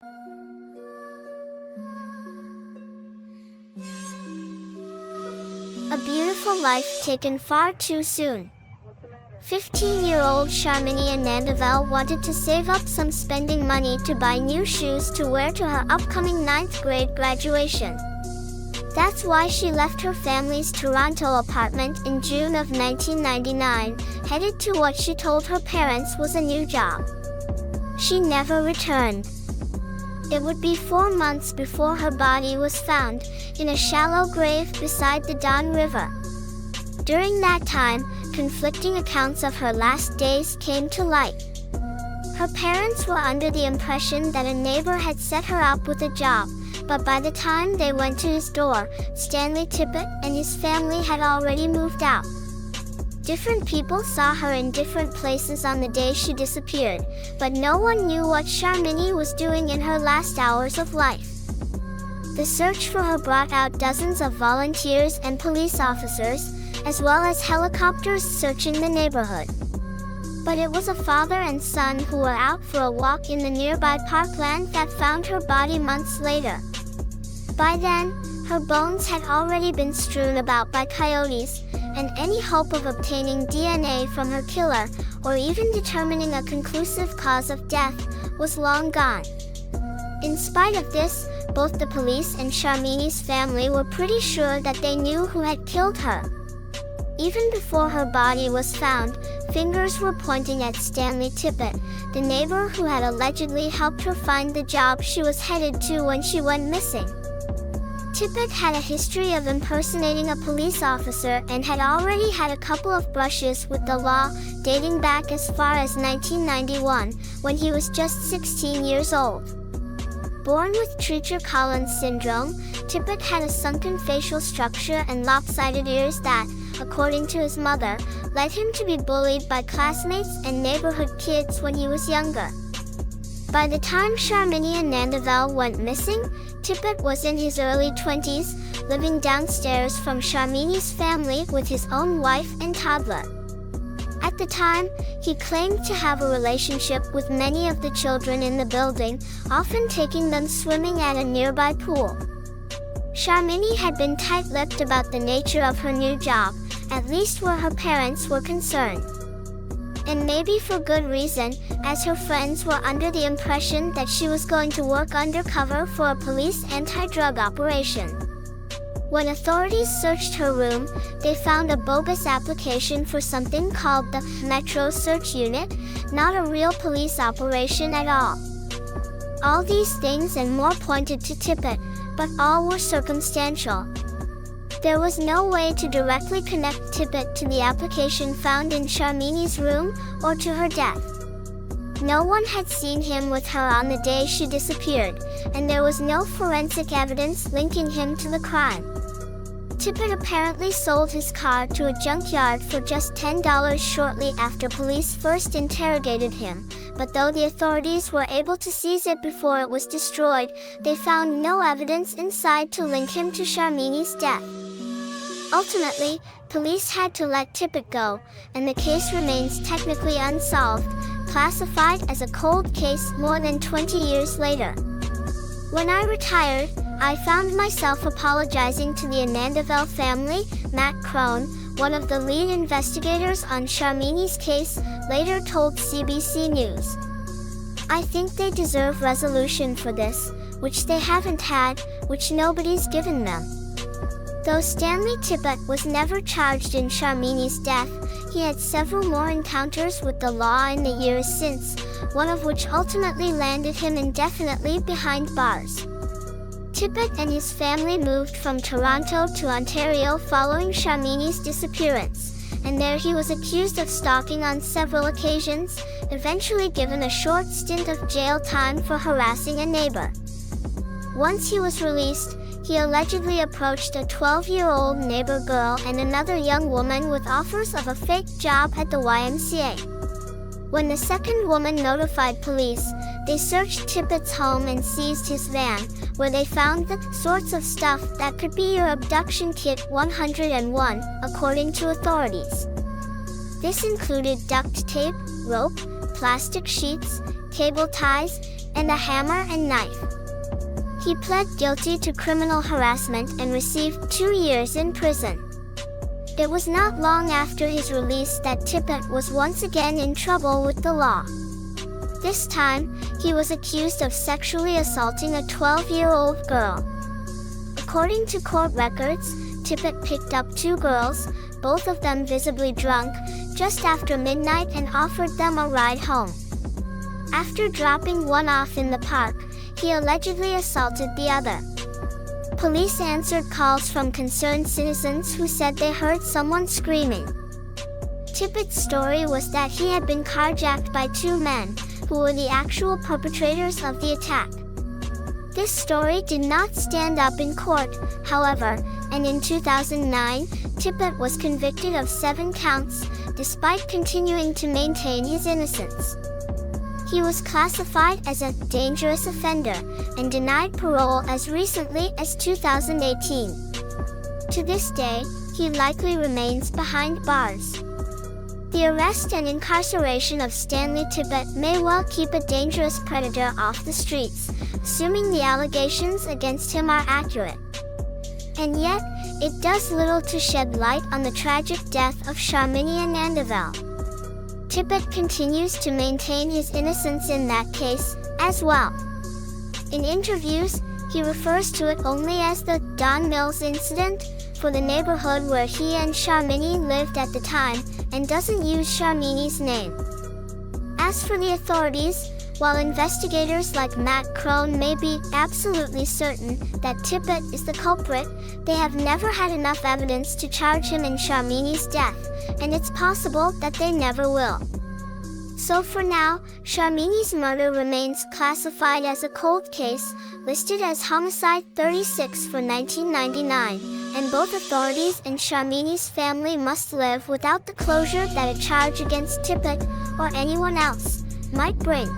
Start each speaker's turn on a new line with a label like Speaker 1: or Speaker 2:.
Speaker 1: A beautiful life taken far too soon. 15-year-old Sharmini Anandavel wanted to save up some spending money to buy new shoes to wear to her upcoming 9th grade graduation. That's why she left her family's Toronto apartment in June of 1999, headed to what she told her parents was a new job. She never returned. It would be 4 months before her body was found, in a shallow grave beside the Don River. During that time, conflicting accounts of her last days came to light. Her parents were under the impression that a neighbor had set her up with a job, but by the time they went to his door, Stanley Tippett and his family had already moved out. Different people saw her in different places on the day she disappeared, but no one knew what Sharmini was doing in her last hours of life. The search for her brought out dozens of volunteers and police officers, as well as helicopters searching the neighborhood. But it was a father and son who were out for a walk in the nearby parkland that found her body months later. By then, her bones had already been strewn about by coyotes, and any hope of obtaining DNA from her killer, or even determining a conclusive cause of death, was long gone. In spite of this, both the police and Sharmini's family were pretty sure that they knew who had killed her. Even before her body was found, fingers were pointing at Stanley Tippett, the neighbor who had allegedly helped her find the job she was headed to when she went missing. Tippett had a history of impersonating a police officer and had already had a couple of brushes with the law, dating back as far as 1991, when he was just 16 years old. Born with Treacher-Collins syndrome, Tippett had a sunken facial structure and lopsided ears that, according to his mother, led him to be bullied by classmates and neighborhood kids when he was younger. By the time Sharmini Anandavel went missing, Tippett was in his early 20s, living downstairs from Sharmini's family with his own wife and toddler. At the time, he claimed to have a relationship with many of the children in the building, often taking them swimming at a nearby pool. Sharmini had been tight-lipped about the nature of her new job, at least where her parents were concerned. And maybe for good reason, as her friends were under the impression that she was going to work undercover for a police anti-drug operation. When authorities searched her room, they found a bogus application for something called the Metro Search Unit, not a real police operation at all. All these things and more pointed to Tippett, but all were circumstantial. There was no way to directly connect Tippett to the application found in Sharmini's room or to her death. No one had seen him with her on the day she disappeared, and there was no forensic evidence linking him to the crime. Tippett apparently sold his car to a junkyard for just $10 shortly after police first interrogated him, but though the authorities were able to seize it before it was destroyed, they found no evidence inside to link him to Sharmini's death. Ultimately, police had to let Tippett go, and the case remains technically unsolved, classified as a cold case more than 20 years later. When I retired, I found myself apologizing to the Anandavel family. Matt Crone, one of the lead investigators on Sharmini's case, later told CBC News. I think they deserve resolution for this, which they haven't had, which nobody's given them. Though Stanley Tippett was never charged in Sharmini's death, he had several more encounters with the law in the years since, one of which ultimately landed him indefinitely behind bars. Tippett and his family moved from Toronto to Ontario following Sharmini's disappearance, and there he was accused of stalking on several occasions, eventually given a short stint of jail time for harassing a neighbor. Once he was released, he allegedly approached a 12-year-old neighbor girl and another young woman with offers of a fake job at the YMCA. When the second woman notified police, they searched Tippett's home and seized his van, where they found the sorts of stuff that could be your abduction kit 101, according to authorities. This included duct tape, rope, plastic sheets, cable ties, and a hammer and knife. He pled guilty to criminal harassment and received 2 years in prison. It was not long after his release that Tippett was once again in trouble with the law. This time, he was accused of sexually assaulting a 12-year-old girl. According to court records, Tippett picked up 2 girls, both of them visibly drunk, just after midnight and offered them a ride home. After dropping one off in the park, he allegedly assaulted the other. Police answered calls from concerned citizens who said they heard someone screaming. Tippett's story was that he had been carjacked by 2 men, who were the actual perpetrators of the attack. This story did not stand up in court, however, and in 2009, Tippett was convicted of 7 counts, despite continuing to maintain his innocence. He was classified as a dangerous offender and denied parole as recently as 2018. To this day, he likely remains behind bars. The arrest and incarceration of Stanley Tippett may well keep a dangerous predator off the streets, assuming the allegations against him are accurate. And yet, it does little to shed light on the tragic death of Sharmini Anandavel. Tippett continues to maintain his innocence in that case, as well. In interviews, he refers to it only as the Don Mills incident for the neighborhood where he and Sharmini lived at the time, and doesn't use Sharmini's name. As for the authorities, while investigators like Matt Crone may be absolutely certain that Tippett is the culprit, they have never had enough evidence to charge him in Sharmini's death, and it's possible that they never will. So for now, Sharmini's murder remains classified as a cold case, listed as Homicide 36 for 1999, and both authorities and Sharmini's family must live without the closure that a charge against Tippett, or anyone else, might bring.